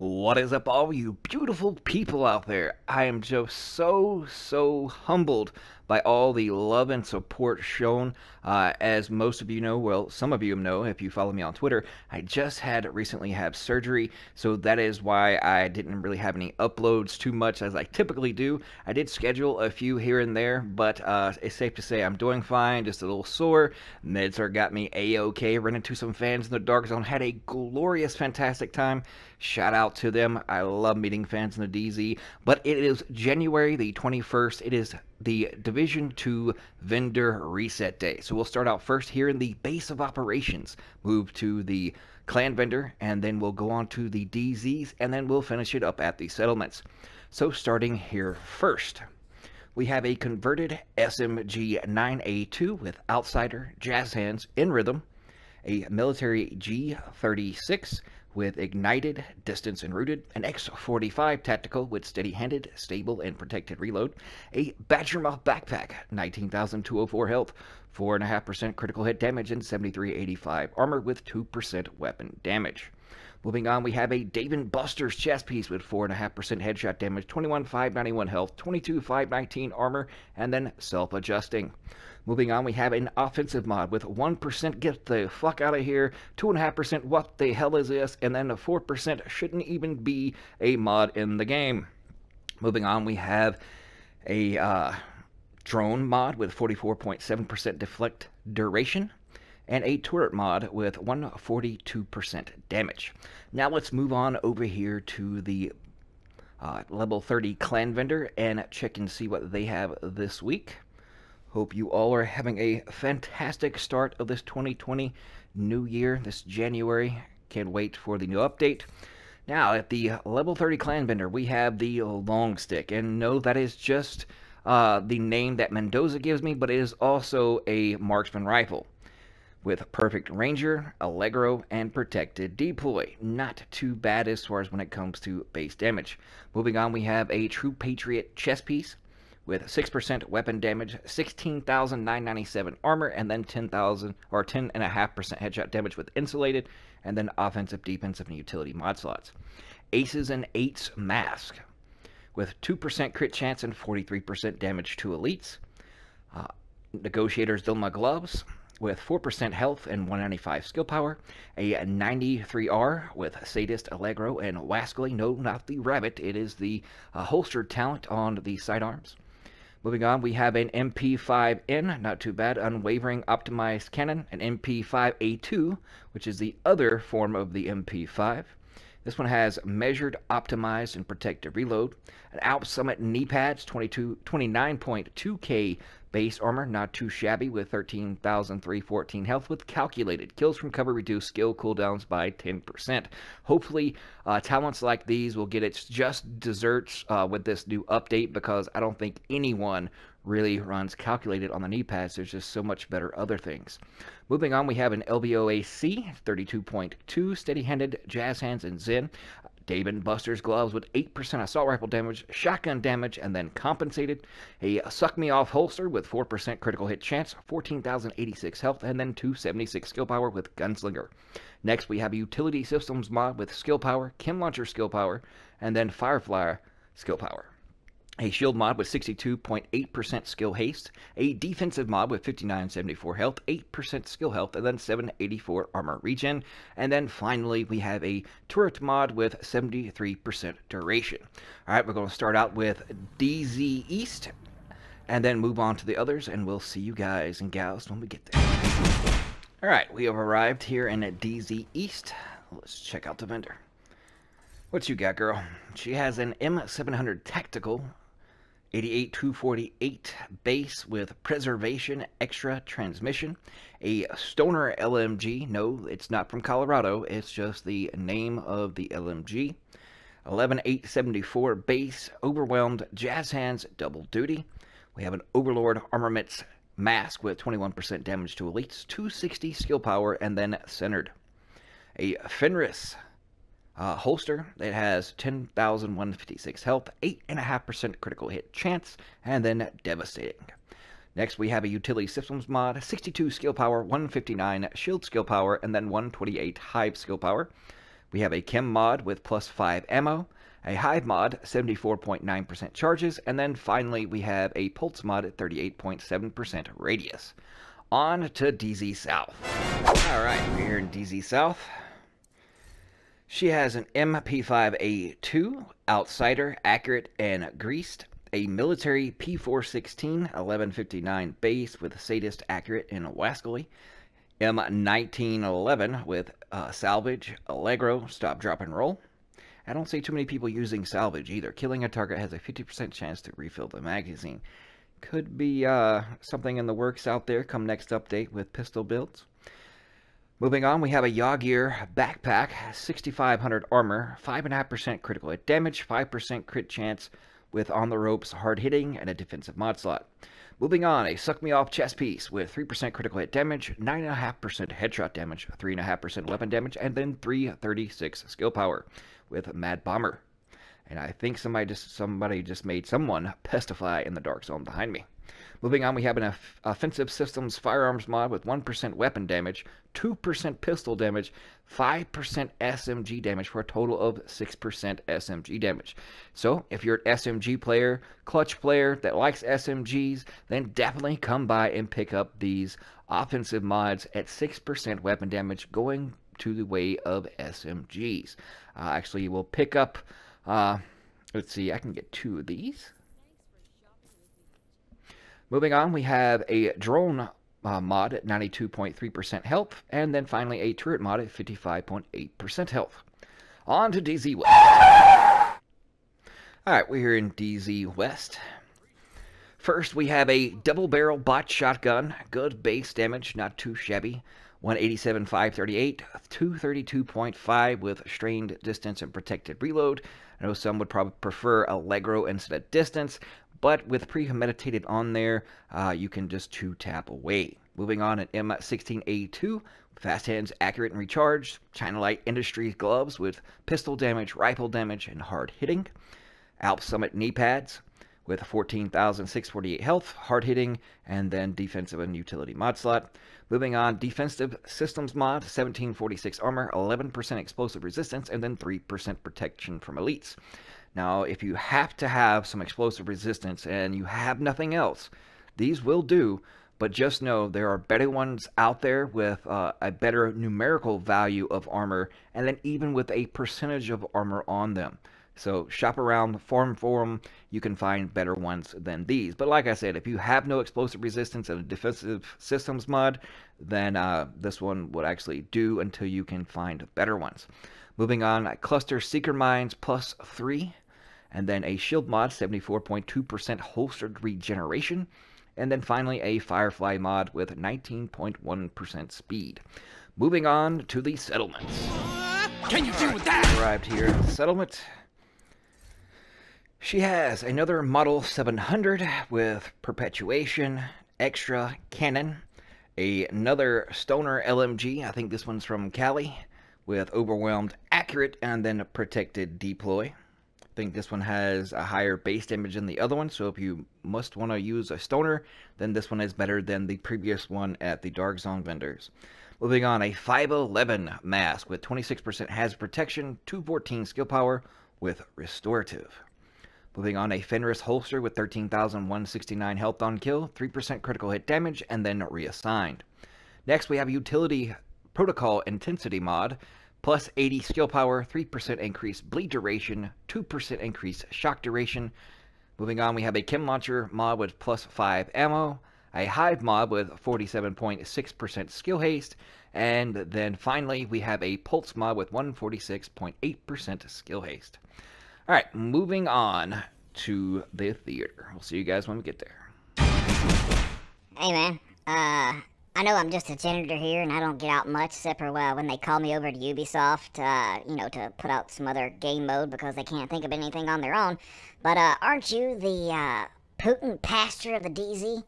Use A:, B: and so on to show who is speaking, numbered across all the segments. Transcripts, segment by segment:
A: What is up, all you beautiful people out there? I am just so humbled by all the love and support shown. As most of you know, well, some of you know if you follow me on Twitter, I just had recently had surgery, so that is why I didn't really have any uploads too much as I typically do. I did schedule a few here and there, but it's safe to say I'm doing fine, just a little sore. Meds are got me A-OK. Ran into some fans in the Dark Zone, had a glorious, fantastic time. Shout out to them. I love meeting fans in the DZ. But it is January the 21st. It is the Division 2 Vendor Reset Day. So we'll start out first here in the base of operations, move to the clan vendor, and then we'll go on to the DZs, and then we'll finish it up at the settlements. So starting here first, we have a converted SMG 9A2 with Outsider, Jazz Hands, in Rhythm, a military G36 with Ignited, Distance, and Rooted, an X45 Tactical with Steady-Handed, Stable, and Protected Reload, a Badgermouth Backpack, 19,204 health, 4.5% critical hit damage, and 7385 armor with 2% weapon damage. Moving on, we have a Dave & Buster's chest piece with 4.5% headshot damage, 21,591 health, 22,519 armor, and then self-adjusting. Moving on, we have an offensive mod with 1% get the fuck out of here, 2.5% what the hell is this, and then 4% shouldn't even be a mod in the game. Moving on, we have a drone mod with 44.7% deflect duration, and a turret mod with 142% damage. Now let's move on over here to the level 30 clan vendor and check and see what they have this week. Hope you all are having a fantastic start of this 2020 new year, this January. Can't wait for the new update. Now, at the level 30 clan vendor, we have the long stick. And no, that is just the name that Mendoza gives me, but it is also a marksman rifle with perfect ranger, allegro, and protected deploy. Not too bad as far as when it comes to base damage. Moving on, we have a True Patriot chest piece with 6% weapon damage, 16,997 armor, and then 10,000 or 10.5% headshot damage with insulated, and then offensive, defensive, and utility mod slots. Aces and Eights mask with 2% crit chance and 43% damage to elites. Negotiator's Dilma gloves with 4% health and 195 skill power, a 93R with Sadist, Allegro, and Wascally. No, not the rabbit, it is the holstered talent on the sidearms. Moving on, we have an MP5N, not too bad, unwavering optimized cannon, an MP5A2, which is the other form of the MP5. This one has measured, optimized, and protected reload. An Alp Summit knee pads, 29.2k base armor, not too shabby, with 13,314 health, with calculated kills from cover, reduce skill cooldowns by 10%. Hopefully, talents like these will get its just desserts with this new update, because I don't think anyone really runs calculated on the knee pads. There's just so much better other things. Moving on, we have an LBOAC 32.2 steady-handed, jazz hands, and Zen. Dave & Buster's gloves with 8% assault rifle damage, shotgun damage, and then compensated. A Suck Me Off holster with 4% critical hit chance, 14,086 health, and then 276 skill power with Gunslinger. Next, we have a Utility Systems mod with skill power, Chem Launcher skill power, and then Firefly skill power. A shield mod with 62.8% skill haste, a defensive mod with 5974 health, 8% skill health, and then 784 armor regen. And then finally, we have a turret mod with 73% duration. All right, we're going to start out with DZ East and then move on to the others, and we'll see you guys and gals when we get there. All right, we have arrived here in DZ East. Let's check out the vendor. What you got, girl? She has an M700 Tactical 88-248 base with preservation extra transmission, a Stoner LMG. No, it's not from Colorado, it's just the name of the LMG. 11874 base, overwhelmed jazz hands, double duty. We have an Overlord Armaments mask with 21% damage to elites, 260 skill power, and then centered. A Fenris holster that has 10,156 health, 8.5% critical hit chance, and then devastating. Next, we have a Utility Systems mod, 62 skill power, 159 shield skill power, and then 128 hive skill power. We have a Chem mod with plus 5 ammo, a Hive mod 74.9% charges, and then finally we have a Pulse mod at 38.7% radius. On to DZ South. Alright, we're here in DZ South. She has an MP5A2, Outsider, Accurate, and Greased. A military P416, 1159 base with Sadist, Accurate, and Wascally. M1911 with Salvage, Allegro, Stop, Drop, and Roll. I don't see too many people using Salvage either. Killing a target has a 50% chance to refill the magazine. Could be something in the works out there come next update with pistol builds. Moving on, we have a Yaw-Gear backpack, 6500 armor, 5.5% critical hit damage, 5% crit chance with on the ropes, hard hitting, and a defensive mod slot. Moving on, a Suck Me Off chest piece with 3% critical hit damage, 9.5% headshot damage, 3.5% weapon damage, and then 336 skill power with Mad Bomber. And I think somebody just made someone pestify in the dark zone behind me. Moving on, we have an Offensive Systems Firearms mod with 1% weapon damage, 2% pistol damage, 5% SMG damage for a total of 6% SMG damage. So, if you're an SMG player, clutch player that likes SMGs, then definitely come by and pick up these offensive mods at 6% weapon damage going to the way of SMGs. Actually, we'll pick up, let's see, I can get 2 of these. Moving on, we have a drone mod at 92.3% health, and then finally a turret mod at 55.8% health. On to DZ West. Alright, we're here in DZ West. First, we have a double barrel bot shotgun. Good base damage, not too shabby. 187, 538, 232.5 with strained distance and protected reload. I know some would probably prefer Allegro instead of distance, but with premeditated on there, you can just 2-tap away. Moving on, an M16A2, fast hands, accurate and recharged. China Light Industries gloves with pistol damage, rifle damage, and hard hitting. Alp Summit knee pads with 14,648 health, hard hitting, and then defensive and utility mod slot. Moving on, Defensive Systems mod, 1746 armor, 11% explosive resistance, and then 3% protection from elites. Now, if you have to have some explosive resistance and you have nothing else, these will do, but just know there are better ones out there with a better numerical value of armor, and then even with a percentage of armor on them. So shop around, farm for them, you can find better ones than these. But like I said, if you have no explosive resistance and a Defensive Systems mod, then this one would actually do until you can find better ones. Moving on, Cluster Seeker Mines plus 3. And then a shield mod, 74.2% holstered regeneration. And then finally a Firefly mod with 19.1% speed. Moving on to the settlements.
B: Can you deal with that?
A: Arrived here at the settlement. She has another Model 700 with Perpetuation, Extra Cannon. Another Stoner LMG, I think this one's from Cali, with Overwhelmed Accurate and then a Protected Deploy. I think this one has a higher base damage than the other one, so if you must want to use a Stoner, then this one is better than the previous one at the Dark Zone vendors. Moving on, a 511 mask with 26% hazard protection, 214 skill power with restorative. Moving on, a Fenris holster with 13,169 health on kill, 3% critical hit damage, and then reassigned. Next, we have Utility Protocol Intensity mod, plus 80 skill power, 3% increase bleed duration, 2% increase shock duration. Moving on, we have a Chem Launcher mod with plus 5 ammo, a Hive mod with 47.6% skill haste, and then finally, we have a Pulse mod with 146.8% skill haste. Alright, moving on to the theater. We'll see you guys when we get there.
C: Hey man, I know I'm just a janitor here and I don't get out much except for when they call me over to Ubisoft, you know, to put out some other game mode because they can't think of anything on their own. But aren't you the Putin pastor of the DZ?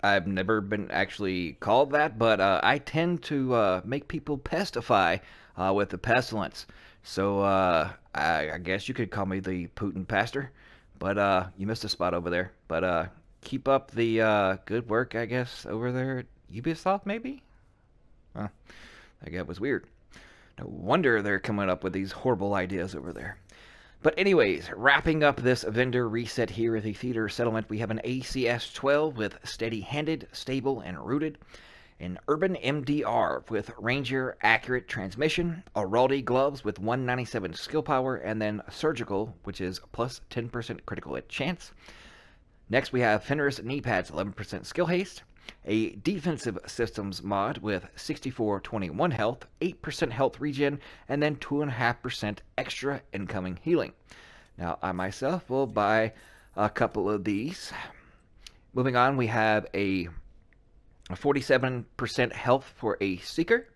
A: I've never been actually called that, but I tend to make people pestify with the pestilence. So I guess you could call me the Putin pastor, but you missed a spot over there. But keep up the good work, I guess, over there at Ubisoft, maybe? Well, I guess it was weird. No wonder they're coming up with these horrible ideas over there. But anyways, wrapping up this vendor reset here at the Theater Settlement, we have an ACS-12 with Steady-Handed, Stable, and Rooted, an Urban MDR with Ranger Accurate Transmission, Araldi Gloves with 197 Skill Power, and then Surgical, which is plus 10% critical hit chance. Next we have Fenris Knee Pads, 11% Skill Haste, a Defensive Systems mod with 6421 health, 8% health regen, and then 2.5% extra incoming healing. Now, I myself will buy a couple of these. Moving on, we have a 47% health for a Seeker,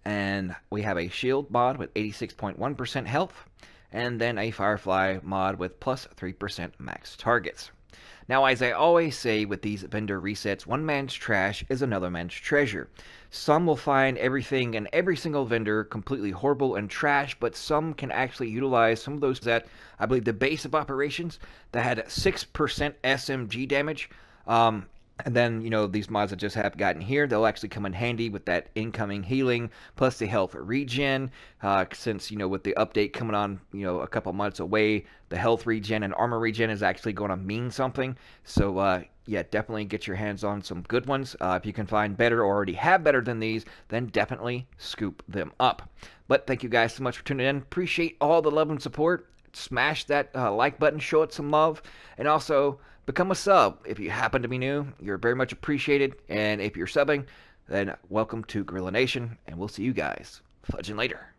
A: and we have a Shield mod with 86.1% health, and then a Firefly mod with plus 3% max targets. Now, as I always say with these vendor resets, one man's trash is another man's treasure. Some will find everything in every single vendor completely horrible and trash, but some can actually utilize some of those that, I believe, the base of operations that had 6% SMG damage. And then, these mods that just have gotten here, they'll actually come in handy with that incoming healing, plus the health regen, since, with the update coming on, a couple months away, the health regen and armor regen is actually going to mean something. So, yeah, definitely get your hands on some good ones. If you can find better or already have better than these, then definitely scoop them up. But thank you guys so much for tuning in. Appreciate all the love and support. Smash that like button, show it some love, and also become a sub. If you happen to be new, you're very much appreciated, and if you're subbing, then welcome to Gorilla Nation, and we'll see you guys fudging later.